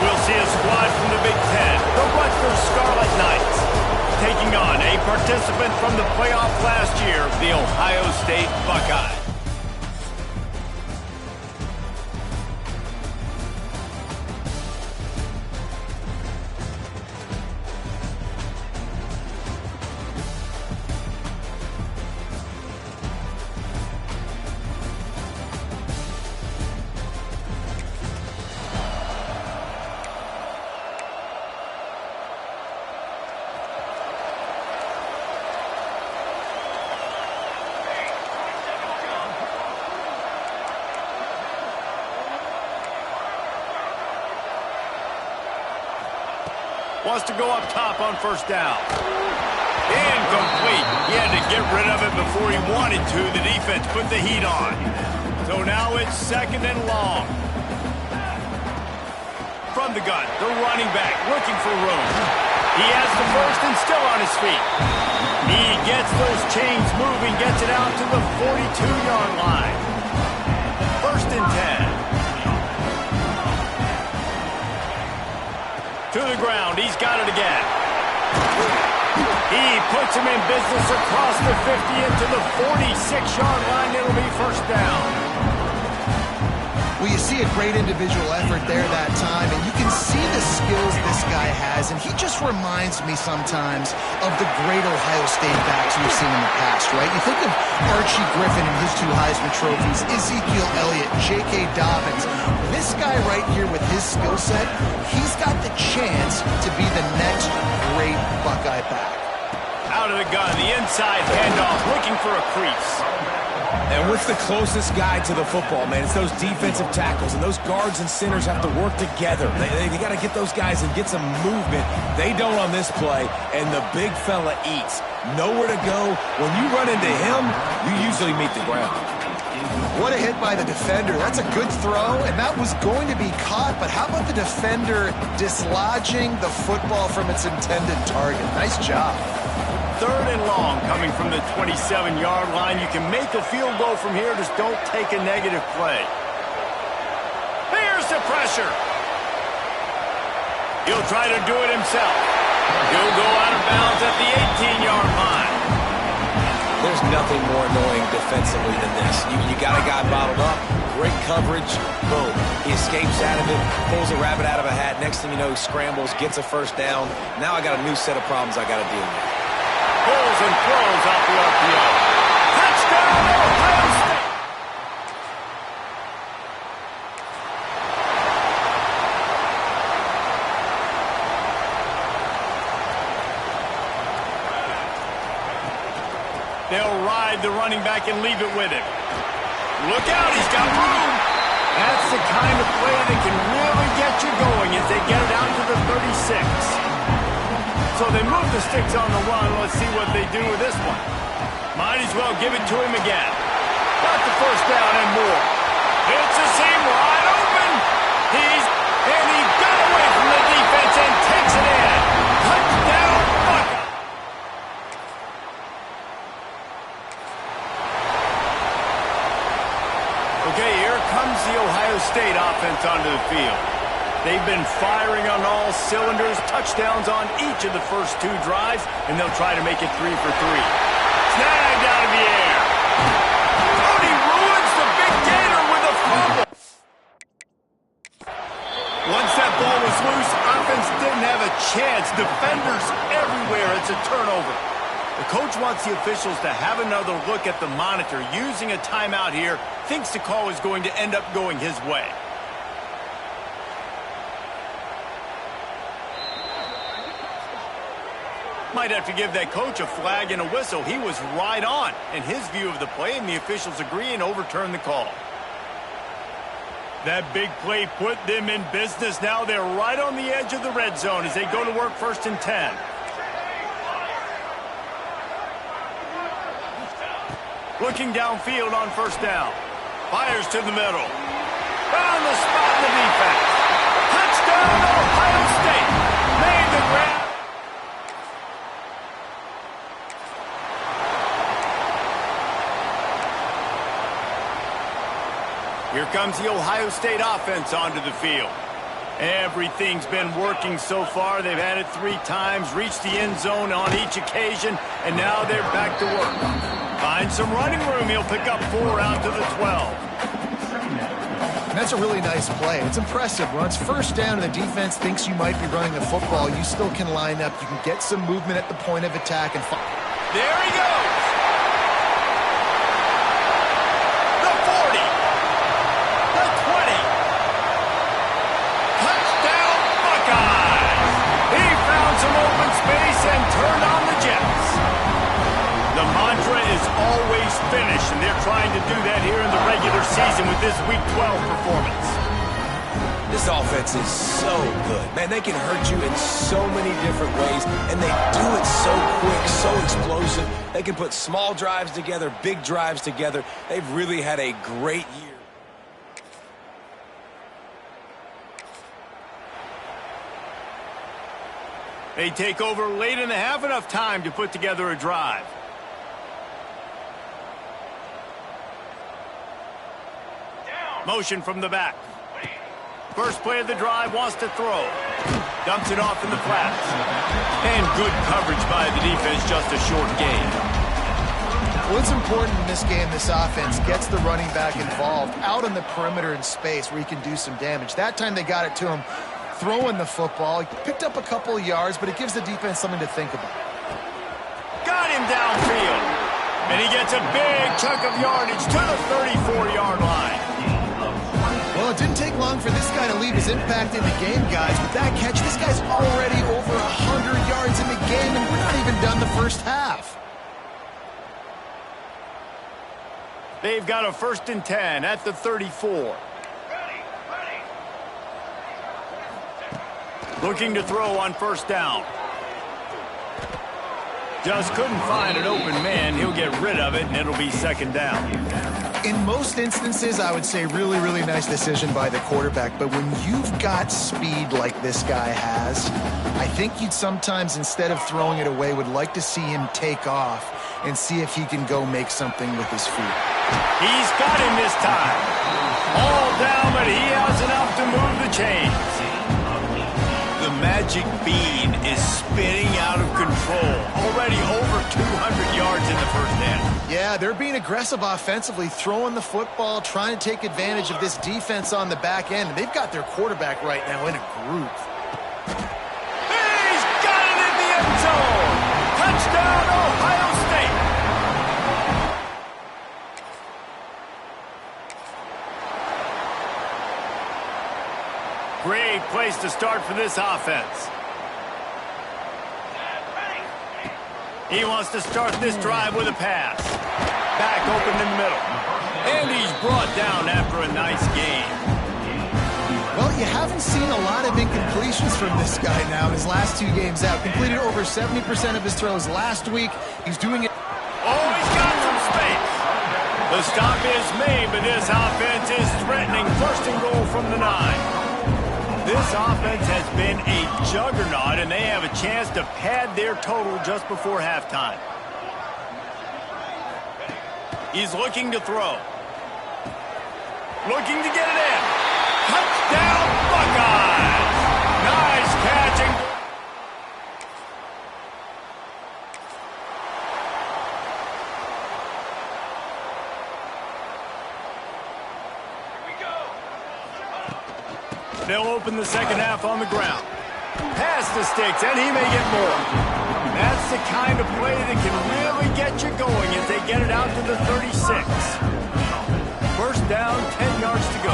We'll see a squad from the Big Ten, the Rutgers Scarlet Knights, taking on a participant from the playoff last year, the Ohio State Buckeyes. Wants to go up top on first down. Incomplete. He had to get rid of it before he wanted to. The defense put the heat on. So now it's 2nd and long. From the gun, the running back looking for room. He has the first and still on his feet. He gets those chains moving, gets it out to the 42-yard line. 1st and 10. To the ground, he's got it again. He puts him in business across the 50 into the 46-yard line. It'll be first down. Well, you see a great individual effort there that time, and you can see the skills this guy has, and he just reminds me sometimes of the great Ohio State backs we've seen in the past, right? You think of Archie Griffin and his 2 Heisman trophies, Ezekiel Elliott, J.K. Dobbins. This guy right here with his skill set, he's got the chance to be the next great Buckeye back. Out of the gun, the inside handoff, looking for a crease. And what's the closest guy to the football, man? It's those defensive tackles, and those guards and centers have to work together. They got to get those guys and get some movement. They don't on this play, and the big fella eats. Nowhere to go. When you run into him, you usually meet the ground. What a hit by the defender. That's a good throw, and that was going to be caught, but how about the defender dislodging the football from its intended target? Nice job. 3rd and long coming from the 27-yard line. You can make a field goal from here, just don't take a negative play. Here's the pressure. He'll try to do it himself. He'll go out of bounds at the 18-yard line. There's nothing more annoying defensively than this. You got a guy bottled up, great coverage, boom. He escapes out of it, pulls a rabbit out of a hat. Next thing you know, he scrambles, gets a first down. Now I got a new set of problems I got to deal with. Pulls and throws out the RPO. Touchdown, Ohio State! They'll ride the running back and leave it with him. Look out, he's got room. That's the kind of play that can really get you going as they get it out to the 36. So they move the sticks on the run. Let's see what they do with this one. Might as well give it to him again. Got the first down and more. It's a seam wide open. And he got away from the defense and takes it in. Touchdown, Buckeye. Okay, here comes the Ohio State offense onto the field. They've been firing on all cylinders, touchdowns on each of the first 2 drives, and they'll try to make it 3 for 3. Snagged out of the air. Cody ruins the big gator with a fumble. Once that ball was loose, offense didn't have a chance. Defenders everywhere. It's a turnover. The coach wants the officials to have another look at the monitor. Using a timeout here, thinks the call is going to end up going his way. Might have to give that coach a flag and a whistle. He was right on in his view of the play, and the officials agree and overturn the call. That big play put them in business. Now they're right on the edge of the red zone as they go to work 1st and 10. Looking downfield on first down. Fires to the middle. Found the spot in the defense. Touchdown, Ohio State. Made the grab. Here comes the Ohio State offense onto the field. Everything's been working so far. They've had it 3 times, reached the end zone on each occasion, and now they're back to work. Find some running room. He'll pick up 4 out to the 12. And that's a really nice play. It's impressive. When it's first down and the defense thinks you might be running the football, you still can line up. You can get some movement at the point of attack. And there he goes. The 40. The 20. Touchdown, Buckeyes. He found some open space and turned on the Jets. The mantra is always finish, and they're trying to do that here in the regular season with this Week 12 performance. This offense is so good. Man, they can hurt you in so many different ways, and they do it so quick, so explosive. They can put small drives together, big drives together. They've really had a great year. They take over late in the half, enough time to put together a drive. Motion from the back. First play of the drive, wants to throw. Dumps it off in the flats. And good coverage by the defense, just a short gain. What's important in this game, this offense gets the running back involved out on the perimeter in space where he can do some damage. That time they got it to him throwing the football. He picked up a couple of yards, but it gives the defense something to think about. Got him downfield. And he gets a big chunk of yardage to the 34-yard line. Well, it didn't take long for this guy to leave his impact in the game, guys. With that catch, this guy's already over 100 yards in the game, and we're not even done the first half. They've got a 1st and 10 at the 34. Looking to throw on 1st down. Just couldn't find an open man. He'll get rid of it, and it'll be 2nd down. In most instances, I would say really, really nice decision by the quarterback. But when you've got speed like this guy has, I think you'd sometimes, instead of throwing it away, would like to see him take off and see if he can go make something with his feet. He's got him this time. All down, but he has enough to move the chains. The magic bean is spinning out of control. Already over 200 yards in the 1st half. Yeah, they're being aggressive offensively, throwing the football, trying to take advantage of this defense on the back end. And they've got their quarterback right now in a groove. He's got it in the end zone. Touchdown, Ohio State. Great place to start for this offense. He wants to start this drive with a pass. Back open in the middle. And he's brought down after a nice game. Well, you haven't seen a lot of incompletions from this guy now in his last 2 games out. Completed over 70% of his throws last week. He's doing it. Oh, he's got some space. The stop is made, but this offense is threatening. 1st and goal from the 9. This offense has been a juggernaut, and they have a chance to pad their total just before halftime. He's looking to throw. Looking to get it in. Touchdown, Buckeyes! Nice catching. They'll open the 2nd half on the ground. Pass the sticks, and he may get more. That's the kind of play that can really get you going as they get it out to the 36. 1st down, 10 yards to go.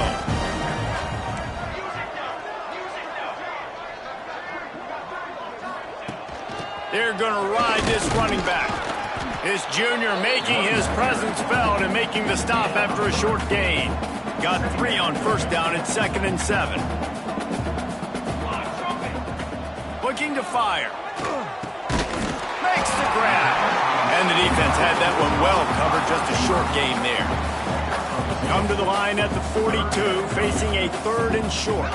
They're going to ride this running back. This junior making his presence felt and making the stop after a short gain. Got 3 on 1st down at 2nd and 7. Looking to fire. Makes the grab. And the defense had that one well covered, just a short gain there. Come to the line at the 42, facing a 3rd and short.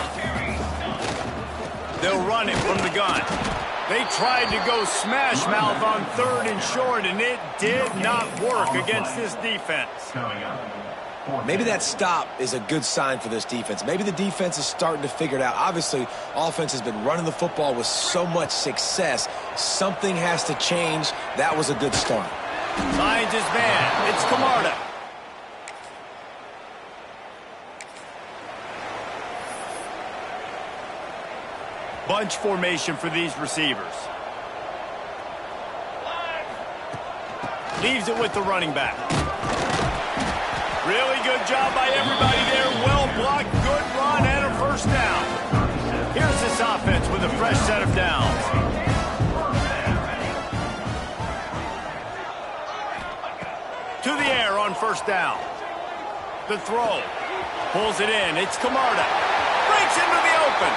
They'll run it from the gun. They tried to go smash mouth on 3rd and short, and it did not work against this defense. Maybe that stop is a good sign for this defense. Maybe the defense is starting to figure it out. Obviously, offense has been running the football with so much success. Something has to change. That was a good start. Finds his man. It's Camarda. Bunch formation for these receivers. Leaves it with the running back. Really good job by everybody there. Well blocked, good run, and a first down. Here's this offense with a fresh set of downs. To the air on first down. The throw. Pulls it in. It's Camarda. Breaks into the open.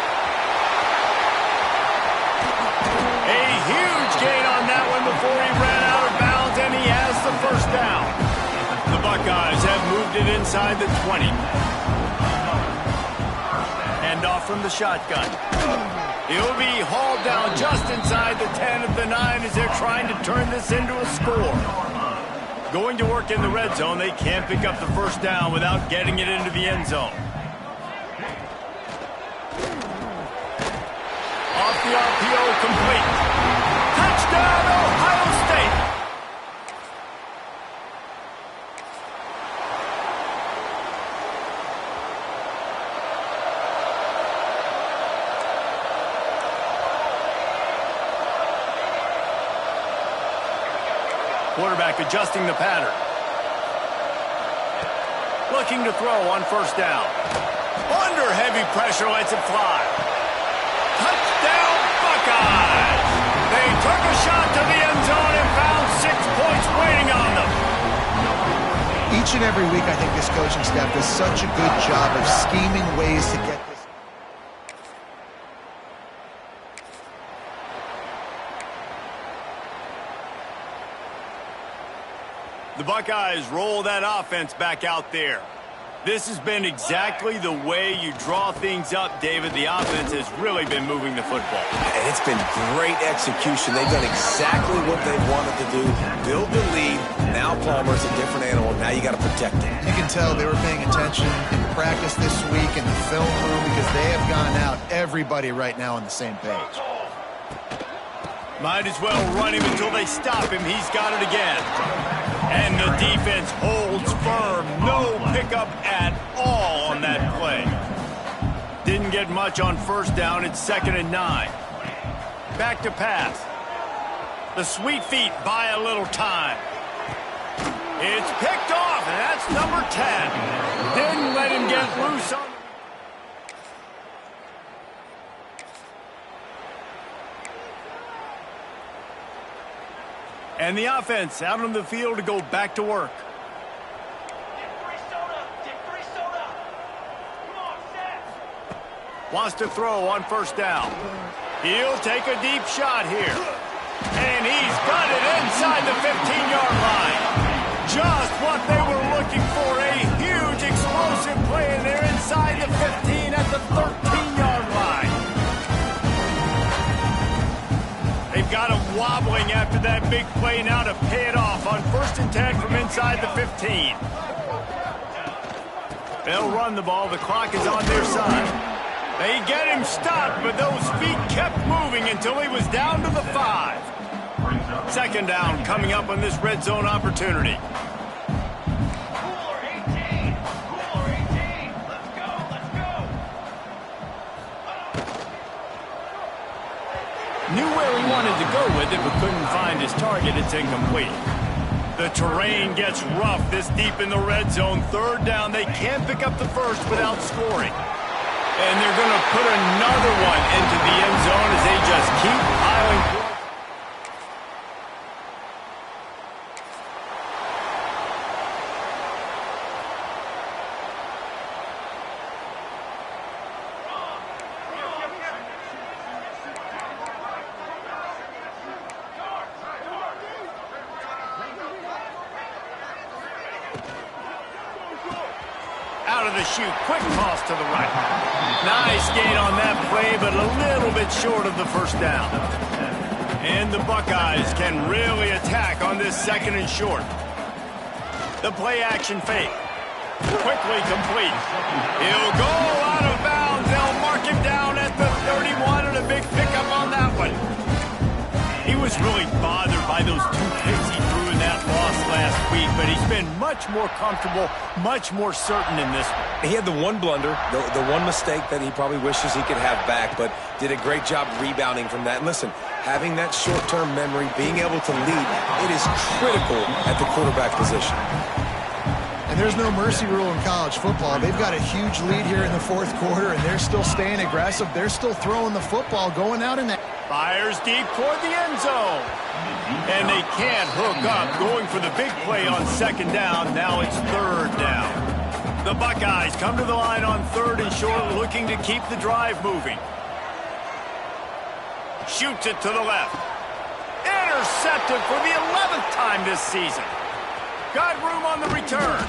A huge gain on that one before he ran out of bounds, and he has the first down. The Buckeyes have moved it inside the 20. And off from the shotgun. He'll be hauled down just inside the 10 of the 9 as they're trying to turn this into a score. Going to work in the red zone, they can't pick up the first down without getting it into the end zone. Off the RPO, complete. Touchdown, Ohio State. Quarterback adjusting the pattern. Looking to throw on first down. Under heavy pressure, lets it fly. Touchdown, Buckeyes! They took a shot to the end zone and found 6 points waiting on them. Each and every week, I think this coaching staff does such a good job of scheming ways to get this. The Buckeyes roll that offense back out there. This has been exactly the way you draw things up, David. The offense has really been moving the football. And it's been great execution. They've done exactly what they wanted to do. Build the lead. Now Palmer's a different animal. Now you got to protect him. You can tell they were paying attention in practice this week in the film room because they have gone out, everybody right now on the same page. Might as well run him until they stop him. He's got it again. And the defense holds firm. No pickup at all on that play. Didn't get much on first down. It's 2nd and 9. Back to pass. The sweet feet buy a little time. It's picked off, and that's number 10. Didn't let him get loose on. And the offense out on the field to go back to work. Wants to throw on first down. He'll take a deep shot here. And he's got it inside the 15-yard line. Just what they were looking for. A huge explosive play, and they're inside the 15 at the 13-yard line. They've got him wobbling after that big play now to pay it off on 1st and 10 from inside the 15. They'll run the ball. The clock is on their side. They get him stopped, but those feet kept moving until he was down to the 5. 2nd down coming up on this red zone opportunity. Knew where he wanted to go with it, but couldn't find his target. It's incomplete. The terrain gets rough this deep in the red zone. 3rd down. They can't pick up the first without scoring. And they're going to put another one into the end zone as they just keep piling points. Out of the chute, quick toss to the right. Nice gain on that play, but a little bit short of the first down. And the Buckeyes can really attack on this 2nd and short. The play action fake. Quickly complete. He'll go out of bounds. They'll mark him down at the 31, and a big pickup on that one. He was really bothered by those 2 picks he threw in that loss last week, but he's been much more comfortable, much more certain in this one. He had the one blunder, the one mistake that he probably wishes he could have back, but did a great job rebounding from that. And listen, having that short-term memory, being able to lead, it is critical at the quarterback position. And there's no mercy rule in college football. They've got a huge lead here in the fourth quarter, and they're still staying aggressive. They're still throwing the football, going out in that. Fires deep toward the end zone. And they can't hook up, going for the big play on second down. Now it's third down. The Buckeyes come to the line on third and short, looking to keep the drive moving. Shoots it to the left. Intercepted for the 11th time this season. Got room on the return.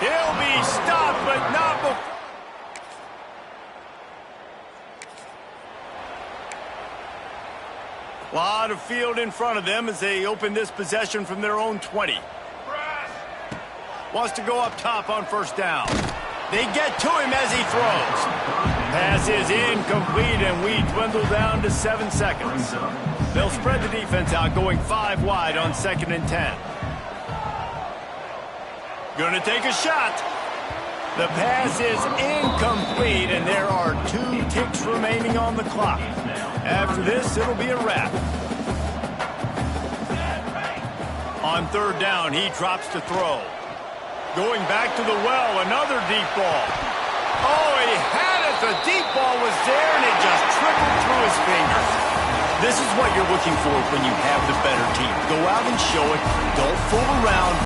He'll be stopped, but not before. A lot of field in front of them as they open this possession from their own 20. Wants to go up top on first down. They get to him as he throws. Pass is incomplete, and we dwindle down to 7 seconds. They'll spread the defense out, going 5 wide on 2nd and 10. Gonna take a shot. The pass is incomplete, and there are 2 ticks remaining on the clock. After this, it'll be a wrap. On third down, he drops to throw. Going back to the well, another deep ball. Oh, he had it. The deep ball was there, and it just trickled through his fingers. This is what you're looking for when you have the better team. Go out and show it. Don't fool around.